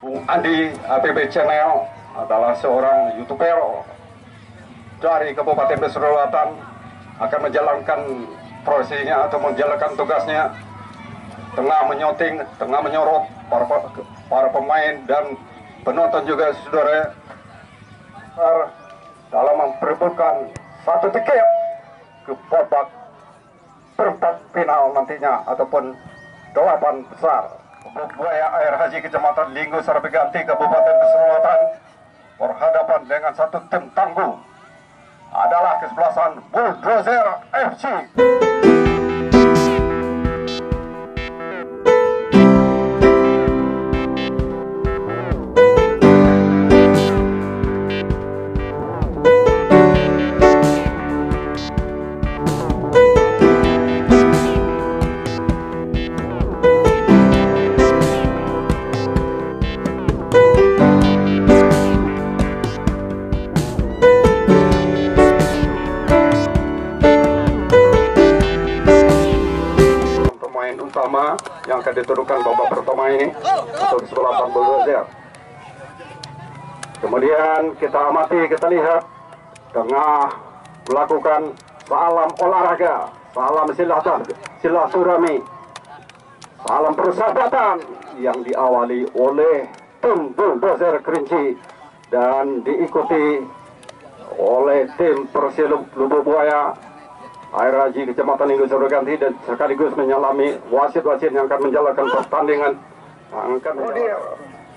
Bung Andi APB Channel adalah seorang YouTuber dari Kabupaten Besar Selatan, akan menjalankan profesinya atau menjalankan tugasnya tengah menyoting, tengah menyorot para pemain dan penonton juga saudara dalam memperebutkan satu tiket ke babak perempat final nantinya ataupun 8 besar. Buaya Air Haji Kecamatan Linggo Sarapiganti Kabupaten Besar Selatan berhadapan dengan satu tim tangguh adalah kesebelasan Bulldozer FC. Utama yang akan diturunkan babak pertama ini untuk kesebelasan Bulldozer. Kemudian kita amati, kita lihat tengah melakukan salam olahraga, salam silaturahmi, salam persahabatan yang diawali oleh tim Bulldozer Kerinci dan diikuti oleh tim Persilub Lubuk Buaya Air Haji Kecamatan Linggo Sarapiganti dan sekaligus menyalami wasit-wasit yang akan menjalankan pertandingan.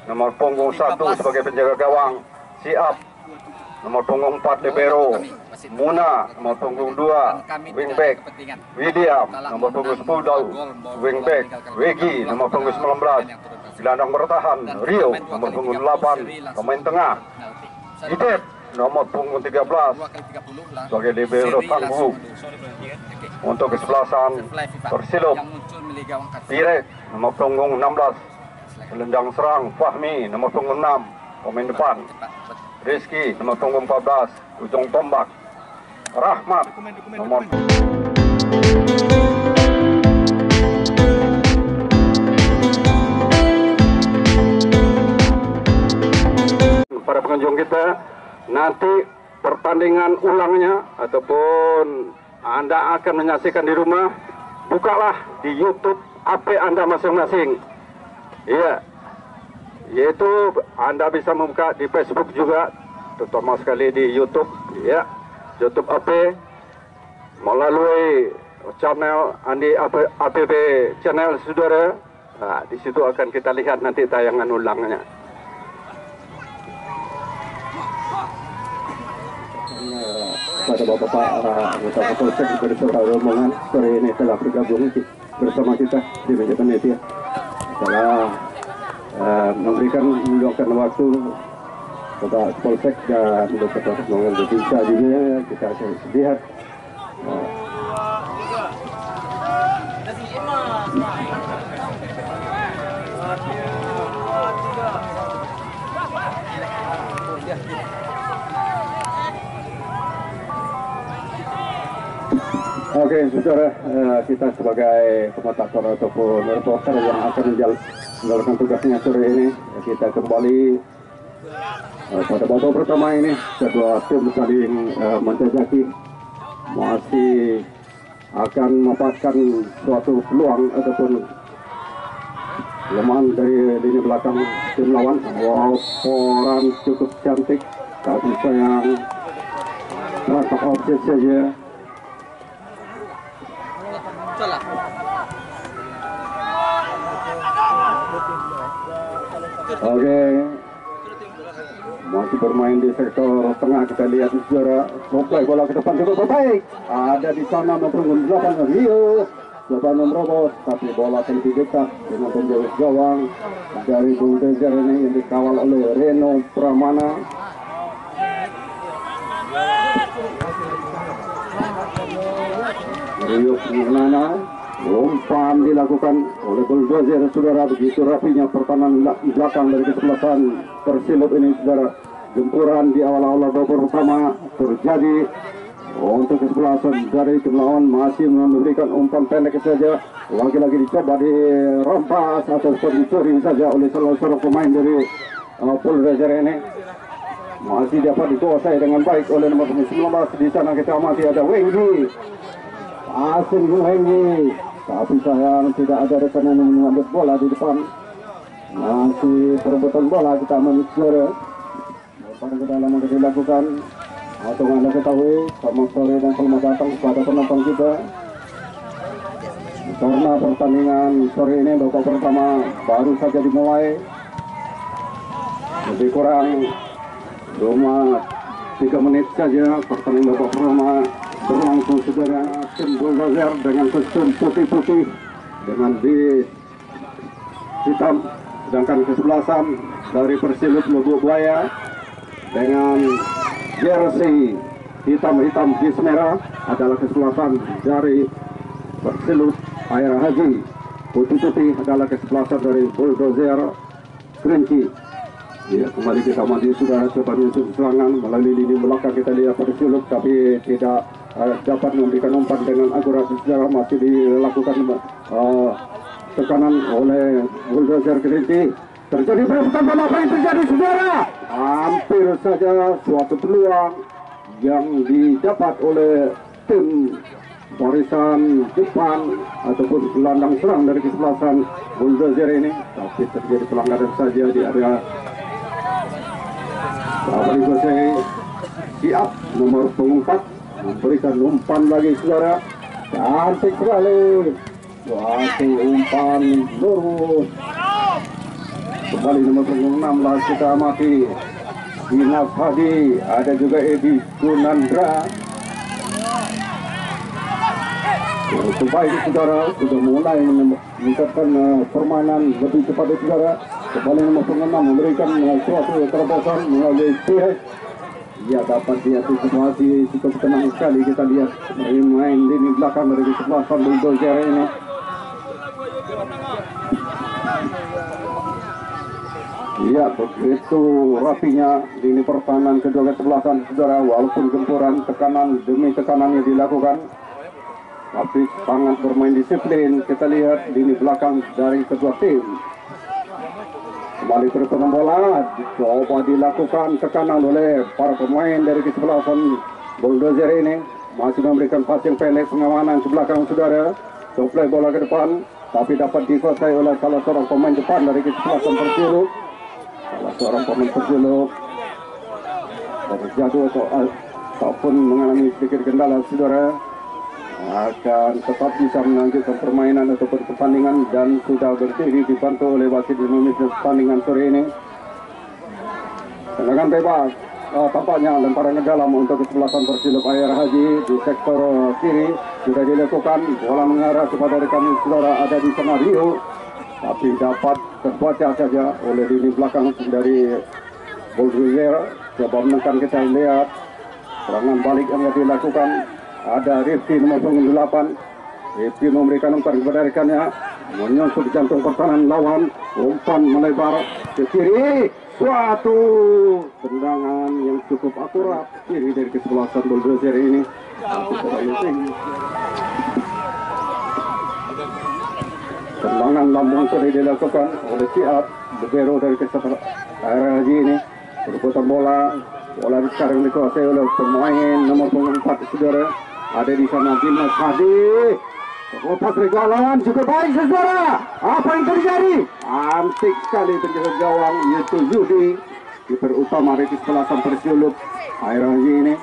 Nomor punggung 1 sebagai penjaga gawang Siap, nomor punggung 4 libero Muna, nomor punggung 2 wingback William, nomor punggung 10 wingback Wegi, nomor punggung 19 gelandang bertahan Rio, nomor punggung 8 pemain tengah Idep, nomor punggung 13 sebagai libero tangguh. Untuk kesebelasan Persilub Pirek, nomor punggung 16 gelandang serang Fahmi, nomor punggung 6 pemain depan Rizky, nomor punggung 14 ujung tombak Rahmat, nomor para pengunjung kita. Nanti pertandingan ulangnya ataupun Anda akan menyaksikan di rumah, bukalah di YouTube AP Anda masing-masing. Iya, yaitu Anda bisa membuka di Facebook juga, terutama sekali di YouTube, ya, YouTube AP melalui channel Andi APB Channel saudara. Nah, di situ akan kita lihat nanti tayangan ulangnya. Pada bapak-bapak anggota Kapolsek juga beserta rombongan sore ini telah bergabung bersama kita di meja panitia, telah meluangkan waktu Bapak Kapolsek dan beserta rombongan berbicara juga. Kita akan lihat Oke, saudara, kita sebagai komentator ataupun reporter yang akan menjalankan tugasnya sore ini, kita kembali pada babak pertama ini. Kedua tim saling menjajaki, masih akan memanfaatkan suatu peluang ataupun kelemahan dari lini belakang tim lawan. Wow, orang cukup cantik, tapi sayang rasa offset saja. Oke, masih bermain di sektor tengah. Kita lihat saudara, supply bola ke depan cukup baik. Ada di sana nomor 8 Rio, 8 merobos, tapi bola tinggi dekat dengan penjauh gawang dari Bulldozer ini yang dikawal oleh Reno Pramana. Rio Purnana, umpan dilakukan oleh Bulldozer saudara. Begitu rapinya pertahanan belakang dari kesebelasan Persilub ini saudara. Gempuran di awal-awal babak pertama terjadi Untuk kesebelasan dari tim lawan masih memberikan umpan pendek saja, lagi-lagi dicoba dirampas ataupun dicuri saja oleh salah seorang pemain dari Bulldozer ini. Masih dapat dikuasai dengan baik oleh nomor 19. Di sana kita amati ada Wenggi, Asin Wenggi, tapi sayang tidak ada rekan yang mengambil bola di depan. Masih perebutan bola kita mengejar. Pada kedalaman yang dilakukan atau Anda ketahui, selamat sore dan selamat datang kepada penonton kita. Karena pertandingan sore ini babak pertama baru saja dimulai, lebih kurang 3 menit saja pertandingan babak pertama berlangsung. Saudara, tim Bulldozer dengan kostum putih-putih dengan bis hitam, sedangkan kesebelasan dari Persilub Lubuk Buaya dengan jersey hitam-hitam bis merah adalah kesebelasan dari Persilub Air Haji. Putih-putih adalah kesebelasan dari Bulldozer Kerinci. Ya, kembali kita maju sudah coba menyusun serangan melalui lini belakang. Kita lihat Persilub tapi tidak dapat memberikan umpan dengan akurat. Sejarah masih dilakukan tekanan oleh Bulldozer Kerinci. Terjadi perebutan bola, apa yang terjadi saudara? Hampir saja suatu peluang yang didapat oleh tim barisan depan ataupun gelandang serang dari kesebelasan Bulldozer ini, tapi terjadi pelanggaran saja di area Selesai. Siap nomor 4 memberikan umpan lagi saudara, cantik sekali, suatu umpan lurus. Kembali nomor 16 kita amati Dinas Hadi, ada juga Edi Gunandra. Cukup baik saudara, sudah mulai meningkatkan permainan lebih cepat saudara. Kembali nomor 6 memberikan suatu terobosan melalui Pires. Ia dapat diantisipasi cukup tenang sekali. Kita lihat main lini belakang dari kesebelasan Bulldozer ini. Iya, begitu rapinya lini pertahanan kedua kesebelasan saudara, walaupun gempuran tekanan demi tekanan yang dilakukan, tapi sangat bermain disiplin. Kita lihat lini belakang dari kedua tim. Kembali perputaran bola, coba dilakukan tekanan oleh para pemain dari kesebelasan Bulldozer ini. Masih memberikan passing pendek pengamanan ke belakang saudara. Suplai bola ke depan, tapi dapat dikuasai oleh salah seorang pemain depan dari kesebelasan Persilub. Salah seorang pemain Persilub terjatuh ataupun mengalami sedikit kendala saudara, akan tetap bisa melanjutkan permainan ataupun pertandingan dan sudah berdiri dibantu oleh wasit Indonesia pertandingan sore ini. Tendangan bebas tampaknya lemparan ke dalam untuk kesebelasan Persilub Air Haji di sektor kiri sudah dilakukan. Bola mengarah kepada rekan saudara ada di tengah Rio, tapi dapat terbaca saja oleh lini belakang dari Bulldozer. Coba menekan, kita lihat serangan balik yang dilakukan. Ada Rifki nomor 8. Rifki memberikan umpan kepada rekannya, menyusup jantung pertahanan lawan. Umpan melebar ke kiri, suatu tendangan yang cukup akurat kiri dari kesebelasan Bulldozer ini. Tendangan lambung sudah dilakukan oleh Siap Libero dari kesebelasan Air Haji ini. Perputaran bola sekarang dikuasai oleh pemain nomor 4 saudara. Ada di sana Dinas Hadi. Lepas regalan cukup baik saudara. Apa yang terjadi? Antik sekali penjaga gawang yaitu Yudi, kiper utama dari kesebelasan Persilub Air Haji ini.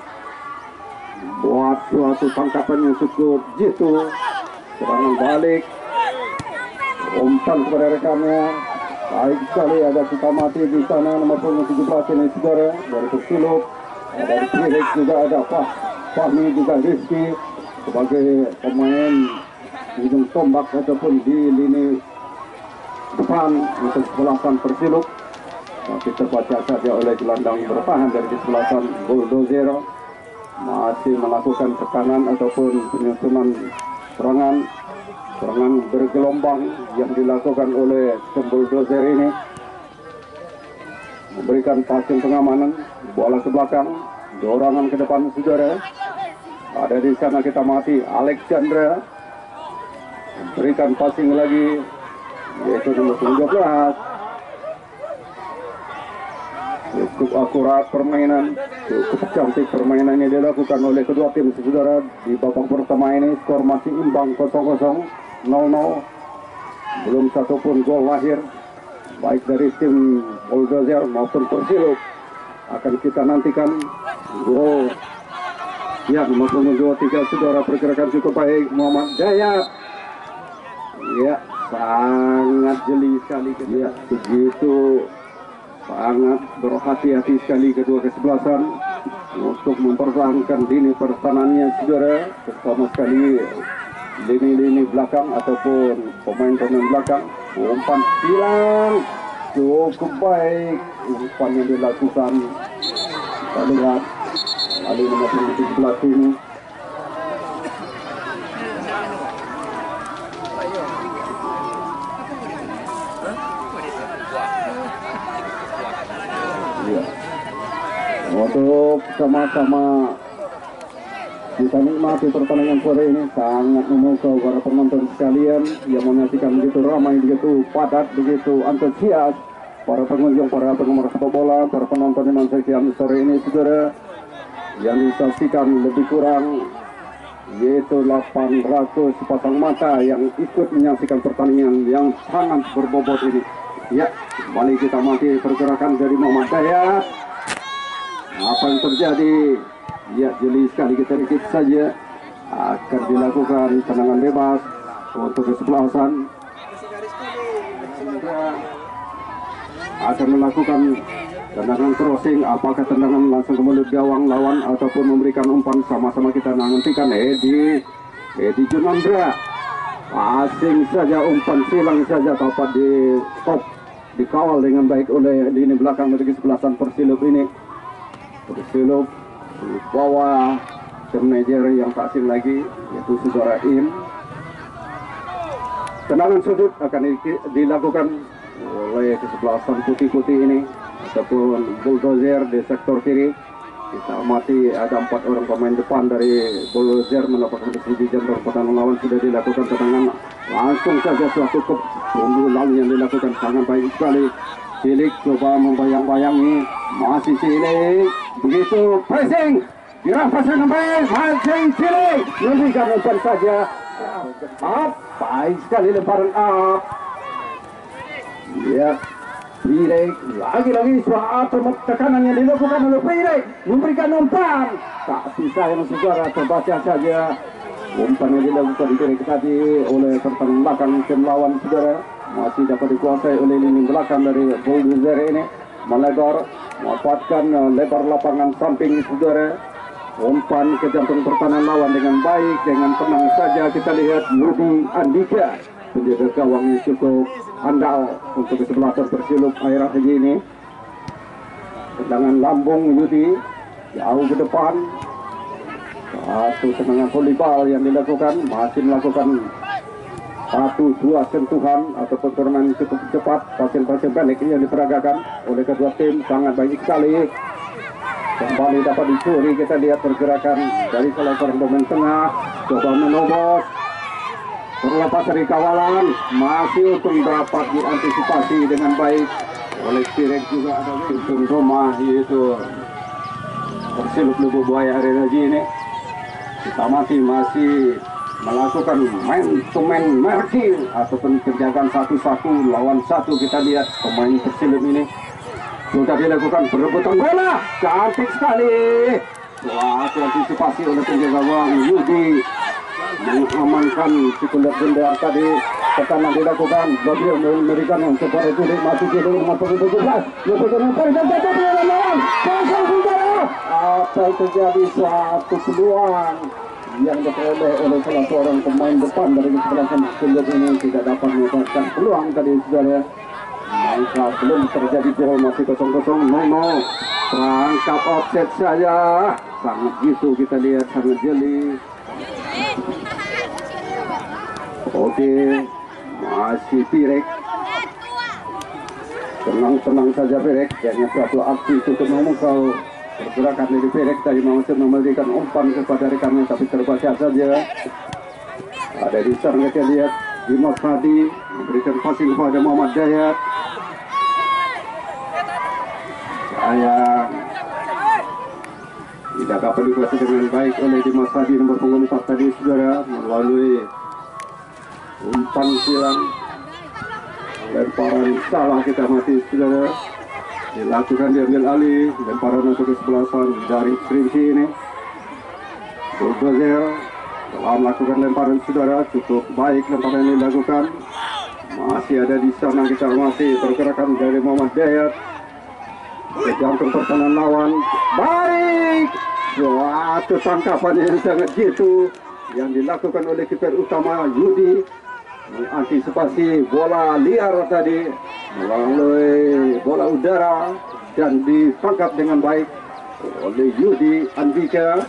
Buat suatu tangkapan yang cukup jitu. Serangan balik. Umpan kepada rekannya. Baik sekali, ada kita mati di sana nomor 17 ini saudara dari Persilub. Ada di Pirik juga ada Fahmi juga Rizky sebagai pemain ujung tombak ataupun di lini depan untuk kesebelasan Persilub. Tapi terbaca saja oleh gelandang bertahan dari kesebelasan Bulldozer. Masih melakukan tekanan ataupun penyusunan serangan bergelombang yang dilakukan oleh tim Bulldozer ini. Memberikan passing pengamanan, bola ke belakang, dorongan ke depan saudara. Ada di sana kita mati Alexandra berikan passing lagi, yaitu nomor 12. Cukup akurat permainan, cukup cantik permainan yang dilakukan oleh kedua tim saudara di babak pertama ini. Skor masih imbang 0-0, 0-0. Belum satupun gol lahir baik dari tim Bulldozer maupun Persilop. Akan kita nantikan gol. Ya, nomor 23 saudara pergerakan cukup baik. Muhammad Dayat. Ya, sangat jeli sekali. Ya, begitu sangat berhati-hati sekali kedua kesebelasan untuk mempertahankan lini pertahanannya saudara, terutama sekali lini-lini belakang ataupun pemain-pemain belakang. Umpan silang cukup baik, umpan yang dilakukan. Kita lihat Ali nomor 17 ini. Ya. Untuk sama-sama kita nikmati pertandingan sore ini, sangat memukau para penonton sekalian yang menyaksikan begitu ramai, begitu padat, begitu antusias para pengunjung, para penggemar sepak bola, para penonton yang menyaksikan sore ini saudara, yang disaksikan lebih kurang yaitu 800 pasang mata yang ikut menyaksikan pertandingan yang sangat berbobot ini. Ya, kembali kita mati pergerakan dari Muhammad Dayat. Apa yang terjadi? Ya, jeli sekali kita dikit saja. Akan dilakukan tendangan bebas untuk kesebelasan. Akan melakukan tendangan crossing. Apakah tendangan langsung ke mulut gawang lawan ataupun memberikan umpan? Sama-sama kita nantikan. Edi Junandra. Asing saja, umpan silang saja dapat di stop, dikawal dengan baik oleh lini belakang dari kesebelasan Persilop ini. Persilop bawah tim Nigeria yang tak asing lagi, yaitu saudara Im. Tendangan sudut akan dilakukan oleh kesebelasan putih-putih ini ataupun Bulldozer di sektor kiri. Kita amati ada 4 orang pemain depan dari Bulldozer melakukan posisi jam pertahanan lawan. Sudah dilakukan tendangan langsung saja suatu keunggulan yang dilakukan sangat baik sekali. Cilik coba membayang-bayangi, masih Cilik begitu pressing, dirampas dengan baik, masih Cilik memberikan umpan saja. Up, baik sekali lemparan up. Ya, Pirek lagi-lagi suatu tekanan yang dilakukan oleh Pirek memberikan umpan, tapi sayang saudara terbaca saja umpan yang dilakukan Pirek tadi oleh pertahanan belakang tim lawan saudara. Masih dapat dikuasai oleh lini belakang dari Bulldozer ini. Melebar, memanfaatkan lebar lapangan samping saudara. Umpan ke jantung pertahanan lawan dengan baik, dengan tenang saja. Kita lihat Yudi Andika, penjaga gawang yang cukup andal untuk kesebelasan Persilop akhir-akhir ini. Tendangan lambung Yudi jauh ke depan. Satu tendangan volleyball yang dilakukan, masih melakukan 1-2 sentuhan ataupun turnamen cukup cepat. Pasien-pasien balik yang diperagakan oleh kedua tim sangat baik sekali. Kembali dapat dicuri, kita lihat pergerakan dari salah seorang pemain tengah, coba menobos terlepas dari kawalan, masih untuk dapat diantisipasi dengan baik oleh Pirek. Juga ada pintu rumah yaitu Persilop Lubuk Buaya Arena ini. Kita masih melakukan main-to-main marking ataupun penjagaan 1-1 lawan 1. Kita lihat pemain Persilop ini sudah dilakukan perebutan bola, cantik sekali. Wah, antisipasi oleh penjaga gawang Yudi mengamankan si kulit benda tadi. Tekanan dilakukan, beliau memberikan untuk para Cilik, masih Cilik nomor 17 memberikan umpan dan dapat melawan kosong saudara. Apa yang terjadi? Suatu peluang yang diperoleh oleh salah seorang pemain depan dari kesebelasan Persilop ini tidak dapat mendapatkan peluang tadi saudara. Maka belum terjadi gol, masih 0-0. Nono terangkap offset saja, sangat gitu kita lihat, sangat jeli. Oke, masih Pirek, tenang-tenang saja Pirek, jangan suatu aksi untuk memukau Pergerakan dari Perek tadi masih memberikan umpan kepada rekannya, tapi terbaca saja. Ada di sana kita lihat Dimas Hadi memberikan passing kepada Muhammad Dayat. Sayang tidak dapat dikuasai dengan baik oleh Dimas Hadi nomor punggung 4 tadi, saudara, melalui umpan silang. Lemparan salah kita mati, saudara, dilakukan diambil alih. Lemparan untuk kesebelasan dari Krimsi ini. Bulldozer telah melakukan lemparan, saudara, cukup baik lemparan ini dilakukan. Masih ada di sana kita masih pergerakan dari Muhammad Dayat ke jantung pertahanan lawan. Baik, suatu tangkapan yang sangat jitu yang dilakukan oleh kiper utama Yudi, mengantisipasi bola liar tadi melalui bola udara dan ditangkap dengan baik oleh Yudi Andika,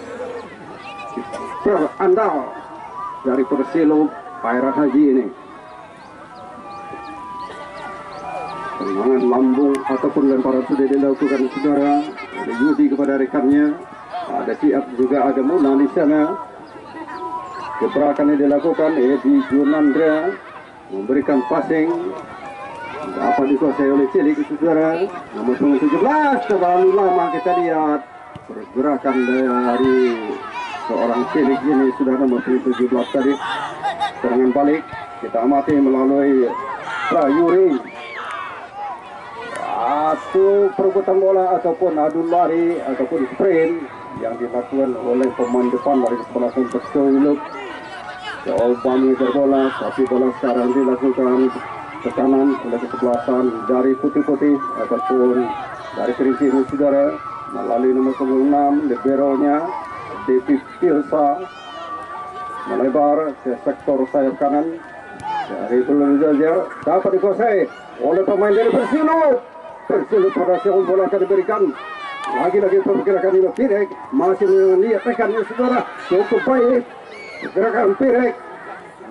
kiper andal dari Persilo Khairat Haji ini. Tendangan lambung ataupun lemparan sudah dilakukan, saudara, oleh Yudi kepada rekannya. Ada Siap juga, ada Muna di sana. Gebrakan yang dilakukan Edi Junandra memberikan passing, dapat dikuasai oleh Cilik, saudara, nomor 17. Terlalu lama kita lihat pergerakan dari seorang Cilik ini, sudah nomor 17 tadi. Serangan balik kita amati melalui Prayuri. Satu perebutan bola ataupun adu lari ataupun sprint yang dilakukan oleh pemain depan dari kesebelasan Persilo. Coba mengejar bola, tapi bola sekarang dilakukan ke kanan oleh kesebelasan dari putih-putih ataupun dari Kerinci, saudara, melalui nomor 6 liberonya Devi Pilsa, melebar ke sektor sayap kanan dari Bulldozer, dapat dikuasai oleh pemain dari Persilo. Persilo pada siang bola akan diberikan. Lagi-lagi pergerakan ini Pirek masih melihat rekannya, saudara, cukup baik pergerakan Pirek.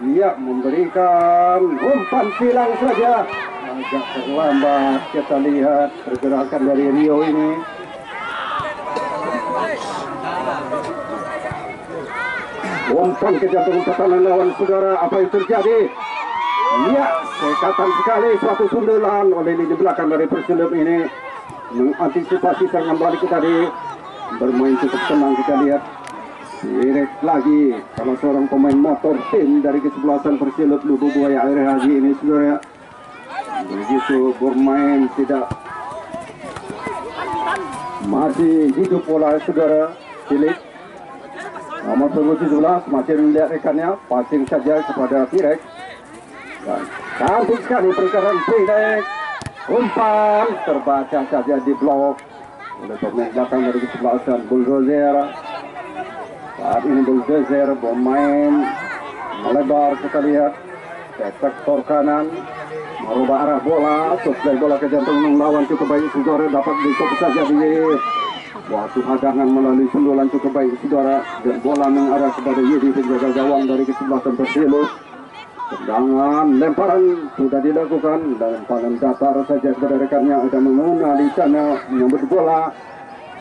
Ia memberikan umpan silang saja, agak terlambat. Kita lihat pergerakan dari Rio ini. Umpan ke jantung pertahanan lawan, saudara, apa yang terjadi? Ya, sekatan sekali suatu sundulan oleh lini belakang dari Persilo ini, mengantisipasi serangan balik tadi. Bermain cukup tenang, kita lihat direct lagi salah seorang pemain motor tim dari kesebelasan Persilo Lubu Buaya Air Haji ini, saudara, begitu bermain tidak masih hidup bola, saudara. Cilik nomor 17 masih melihat rekannya, passing saja kepada Pirek. Cantik sekali pergerakan Pirek, umpan terbaca saja di blok oleh pemain belakang dari kesebelasan Bulldozer. Saat ini Bulldozer bermain melebar, kita lihat ke sektor kanan, merubah arah bola, suplai bola ke jantung lawan cukup baik, saudara, dapat dikop saja di suatu hadangan melalui sundulan cukup baik, saudara, dan bola mengarah kepada Yudi penjaga gawang dari kesebelasan Persilo. Tendangan lemparan sudah dilakukan dan lemparan datar saja kepada rekannya, ada Menguna di sana menyambut bola,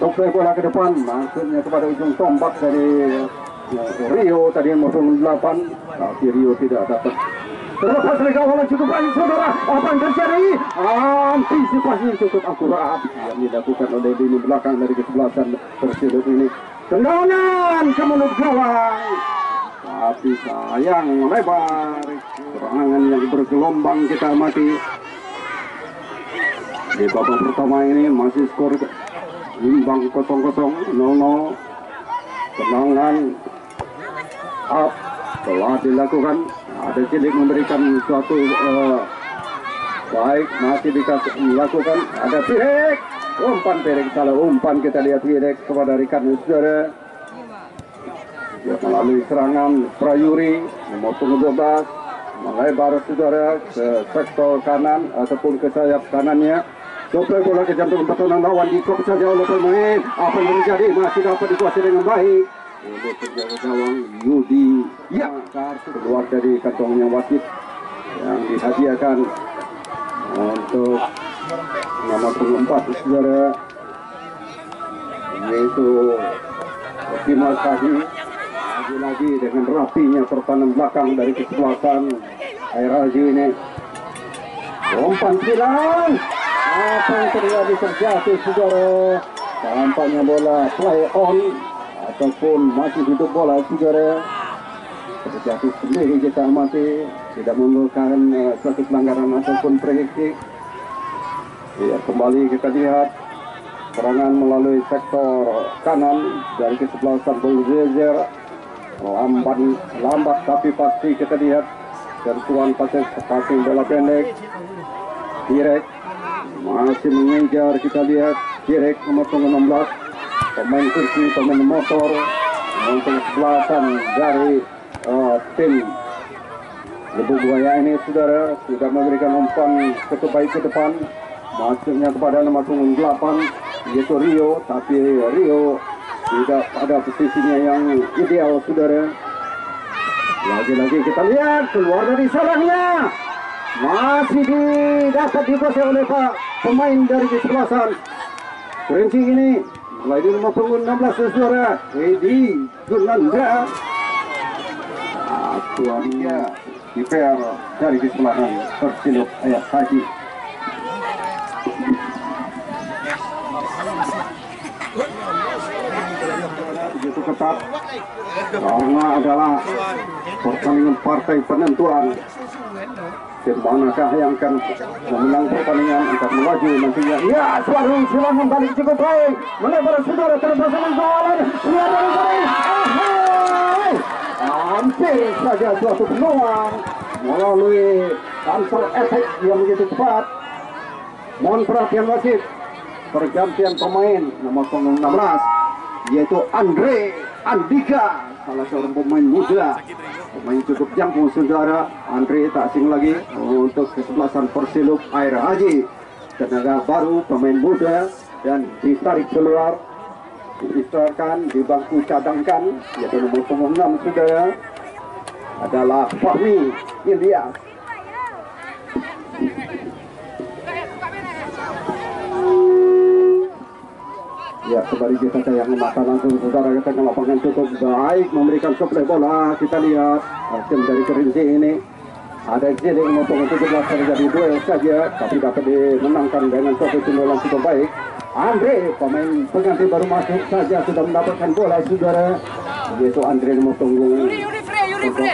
suplai bola ke depan, maksudnya kepada ujung tombak dari Rio tadi yang nomor 8, tapi Rio tidak dapat terlepas dari kawalan cukup baik, saudara. Apa yang terjadi? Antisipasi cukup akurat yang dilakukan oleh lini belakang dari kesebelasan Persilo ini. Tendangan ke mulut gawang, tapi sayang melebar. Serangan yang bergelombang kita amati di babak pertama ini, masih skor imbang 0-0. Tendangan up telah dilakukan, ada Cilik memberikan suatu baik, masih dikasih melakukan, ada Pirek, umpan Pirek, salah umpan, kita lihat Pirek kepada rekan, saudara. Ya, melalui serangan Prayuri nomor 12 melebar, saudara, ke sektor kanan ataupun ke sayap kanannya. Suplai bola ke jantung pertahanan lawan, dikop saja oleh pemain. Apa yang terjadi? Masih dapat dikuasai dengan baik oleh penjaga gawang Yudi. Ya, keluar dari kantongnya wasit yang dihadiahkan untuk nomor 4, saudara. yaitu Dimas Hadi. Lagi-lagi dengan rapinya pertahanan belakang dari kesebelasan Air Haji ini. Umpan silang. Apa yang terjadi saudara? Tampaknya bola play on ataupun masih hidup bola saudara. Terjadi sendiri kita amati, tidak menimbulkan suatu pelanggaran ataupun free kick. Ya, kembali kita lihat serangan melalui sektor kanan dari kesebelasan Bulldozer. Lambat tapi pasti kita lihat sentuhan passing bola pendek. Direk masih mengejar, kita lihat Direk nomor 16, pemain kursi, pemain motor untuk kesebelasan dari tim Lebu Buaya ini saudara sudah memberikan umpan cukup baik ke depan, masuknya kepada nomor 8 yaitu Rio, tapi Rio tidak pada posisinya yang ideal saudara. Lagi-lagi kita lihat keluar dari salahnya, masih dapat dikuasai oleh pemain dari kesebelasan Kerinci ini mulai di nomor 16 saudara, Edi Gunandra. Tuannya kiper dari kesebelasan Persilop Air Haji. Begitu ketat karena adalah pertandingan partai penentuan. Tim manakah yang akan memenang pertandingan, akan melaju nantinya. Ya, suara silangan balik cukup baik, melebar saudara terpasang gol. Hampir saja suatu peluang melalui counter attack yang begitu cepat. Mohon perhatian wasit, pergantian pemain nomor 16 yaitu Andre Andika, salah seorang pemain muda, pemain cukup jangkung saudara. Andre tak asing lagi untuk kesebelasan Persilop Air Haji, tenaga baru, pemain muda, dan ditarik keluar, diistilahkan di bangku cadangkan, yaitu nomor 6 saudara adalah Fahmi Ilyas. Ya, kembali kita tayang mata langsung saudara ke tengah lapangan, cukup baik memberikan suplai bola. Kita lihat tim dari Kerinci ini ada Zilik memotong 17 terjadi duel saja, tapi dapat dimenangkan dengan suatu sundulan cukup baik. Andre, pemain pengganti baru masuk saja, sudah mendapatkan bola saudara, yaitu Andre nomor punggung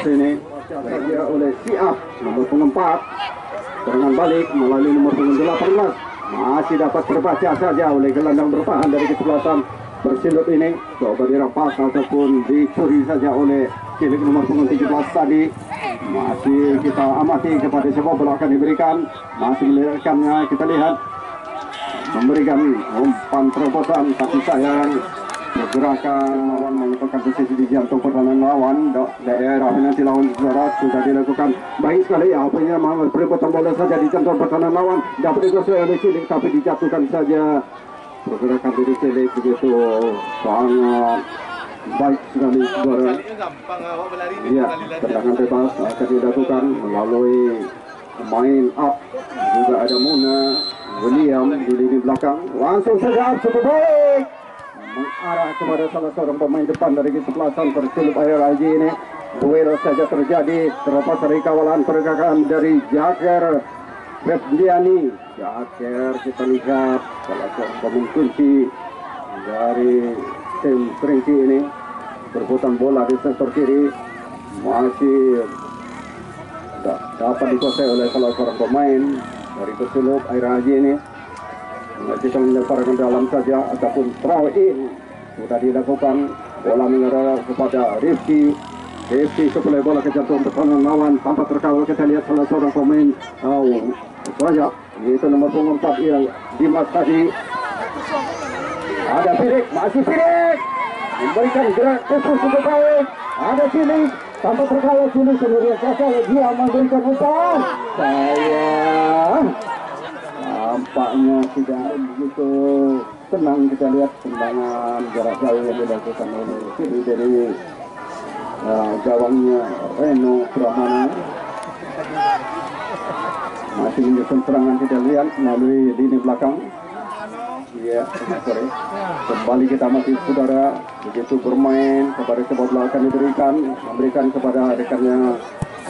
ini saja oleh Siap nomor 4. Serangan balik melalui nomor 18 masih dapat terbaca saja oleh gelandang bertahan dari kesebelasan Persilop ini. Coba dirampas ataupun dicuri saja oleh Cilik nomor 17 tadi. Masih kita amati kepada siapa bola akan diberikan, masih melirikannya, kita lihat memberikan umpan terobosan, tapi sayang pergerakan lawan menyebabkan posisi di jantung pertahanan lawan. Daerah penalti lawan saudara sudah dilakukan baik sekali. Apa yang perebutan bola saja di jantung pertahanan lawan, dapat dikuasai oleh Cilik tapi dijatuhkan saja. Pergerakan dari Cilik begitu sangat baik sekali saudara. Ya, tendangan bebas akan dilakukan melalui pemain up, juga ada Muna William di lini belakang. Langsung saja cukup baik mengarah kepada salah seorang pemain depan dari kesebelasan Persilop Air Haji ini. Duel saja terjadi, terlepas dari kawalan pergerakan dari Jaker Febriani. Jaker kita lihat salah seorang pemain kunci dari tim Kerinci ini, berputar bola di sektor kiri, masih dapat dikuasai oleh salah seorang pemain dari Persilop Air Haji ini. Kita menyelesaikan dalam saja ataupun throw in sudah dilakukan. Bola mengarah kepada Rifki. Rifki supply bola ke jantung pertahanan lawan tanpa terkawal. Kita lihat salah seorang pemain banyak, yaitu nomor 4 yang Dimas tadi. Ada Firik, masih Firik memberikan gerak khusus untuk baik. Ada Cilik tanpa terkawal, Cilik sendiri saja dia memberikan umpan. Sayang, nampaknya tidak begitu tenang. Kita lihat tendangan jarak jauh yang dilakukan oleh Cilik dari gawangnya Reno Pramana. Masih menyusun serangan, kita lihat melalui lini belakang. Ya, selamat sore. Kembali kita masih saudara begitu bermain kepada sepak bola akan memberikan kepada rekannya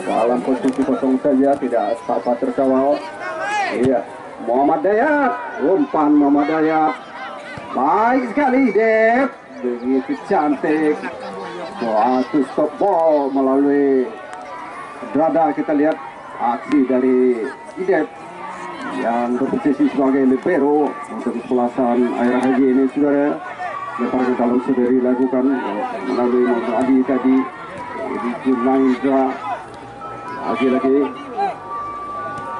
dalam posisi kosong saja, tidak apa terkawal. Iya, Muhammad Dayat, umpan Muhammad Dayat, baik sekali Dep, begitu cantik. Suatu stop ball melalui dada, kita lihat aksi dari Dep yang berposisi sebagai libero untuk kesebelasan Air Haji ini, saudara. Lempar ke dalam sudah dilakukan melalui Muhammad Adi tadi. Ini Naindra lagi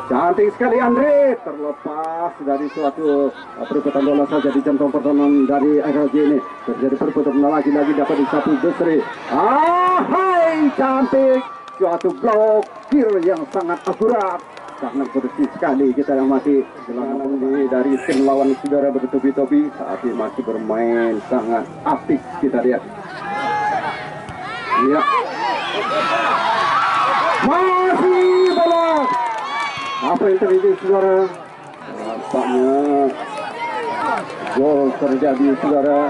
cantik sekali Andre, terlepas dari suatu perputaran bola saja di jantung pertahanan dari Air Haji ini. Terjadi perputaran bola lagi dapat disapu Desri. Hai, cantik, suatu blokir yang sangat akurat. Sangat bersih sekali kita yang masih gelandang dari tim lawan, saudara, bertubi-tubi saat ini masih bermain sangat apik, kita lihat. Ya, masih bola. Apa yang terjadi, saudara? Nampaknya gol terjadi, saudara,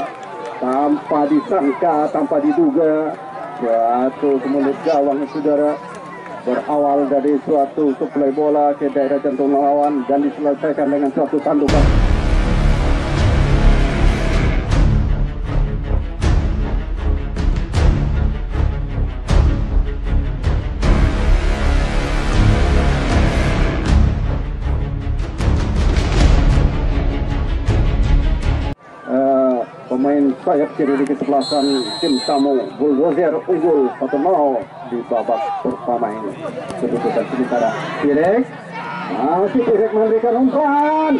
tanpa disangka, tanpa diduga. Jatuh ke mulut gawang, saudara. Berawal dari suatu suplai bola ke daerah jantung lawan dan diselesaikan dengan suatu tandukan. Pemain sayap kiri di kesebelasan tim tamu Bulldozer unggul 1-0 di babak pertama ini. Kedudukan sementara Pirek masih memberikan umpan,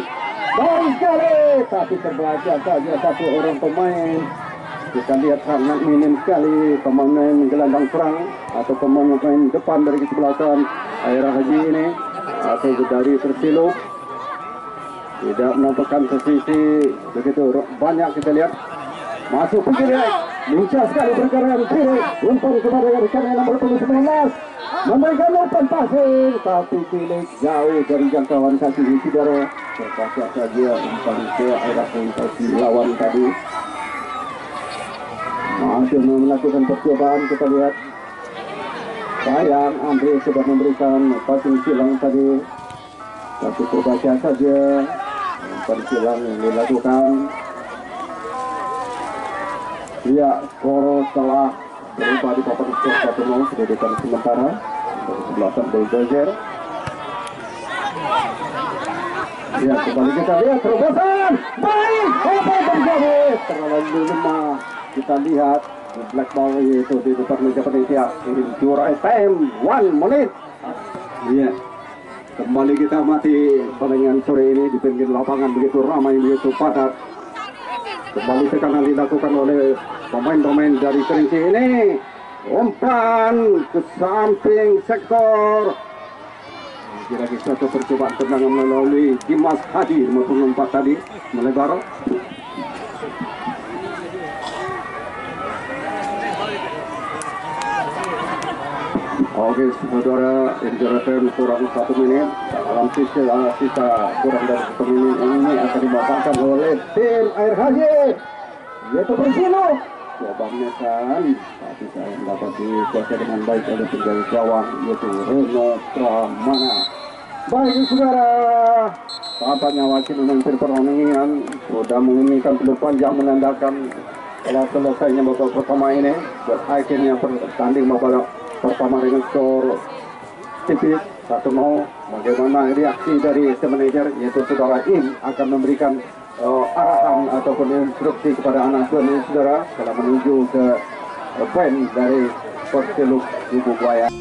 baik sekali, tapi terbaca saja satu orang pemain. Kita lihat sangat minim sekali pemain gelandang serang atau pemain depan dari kesebelasan Air Haji ini, atau dari tersiluk tidak menampakkan posisi begitu banyak. Kita lihat masuk Pirek, lincah sekali bergerak Pirek, umpan kepada rekannya nomor 19, memberikan umpan passing, tapi Pirek jauh dari jangkauan kaki saudara. Terpaksa saja umpan ke arah posisi lawan tadi. Masih melakukan percobaan, kita lihat. Sayang, Andre sudah memberikan passing silang tadi, tapi terbaca saja umpan silang yang dilakukan. Ya, skor telah berubah di papan skor 1-0, kedudukan sementara untuk kesebelasan Bulldozer. Ya, kembali kita lihat terobosan, baik, apa terjadi? Terlalu lemah. Kita lihat di black ball itu di depan meja panitia. Ini juara SM 1 menit. Ya, kembali kita mati pertandingan sore ini di pinggir lapangan, begitu ramai, begitu padat. Kembali tekanan dilakukan oleh pemain-pemain dari Kerinci ini. Umpan ke samping sektor. Kira-kira satu percobaan tendangan melalui Dimas Hadi maupun umpan tadi melebar. Oke, saudara, injury time kurang 1 menit. Dalam sisa kurang dari 1 menit ini akan dibatalkan oleh tim Air Haji, yaitu Persino. Jawabannya kan, tapi saya dapat dikuasai dengan baik oleh penjaga gawang, yaitu Reno Pramana. Baik, saudara, tampaknya wakil memimpin pertandingan sudah menginginkan peluang panjang, menandakan telah selesainya babak pertama ini. Berakhirnya pertanding babak pertama dengan skor tipis 1-0. Bagaimana reaksi dari tim manajer, yaitu saudara Im, akan memberikan arahan ataupun instruksi kepada anak buah ini, saudara, dalam menuju ke band dari Persiluk Lubuk Buaya.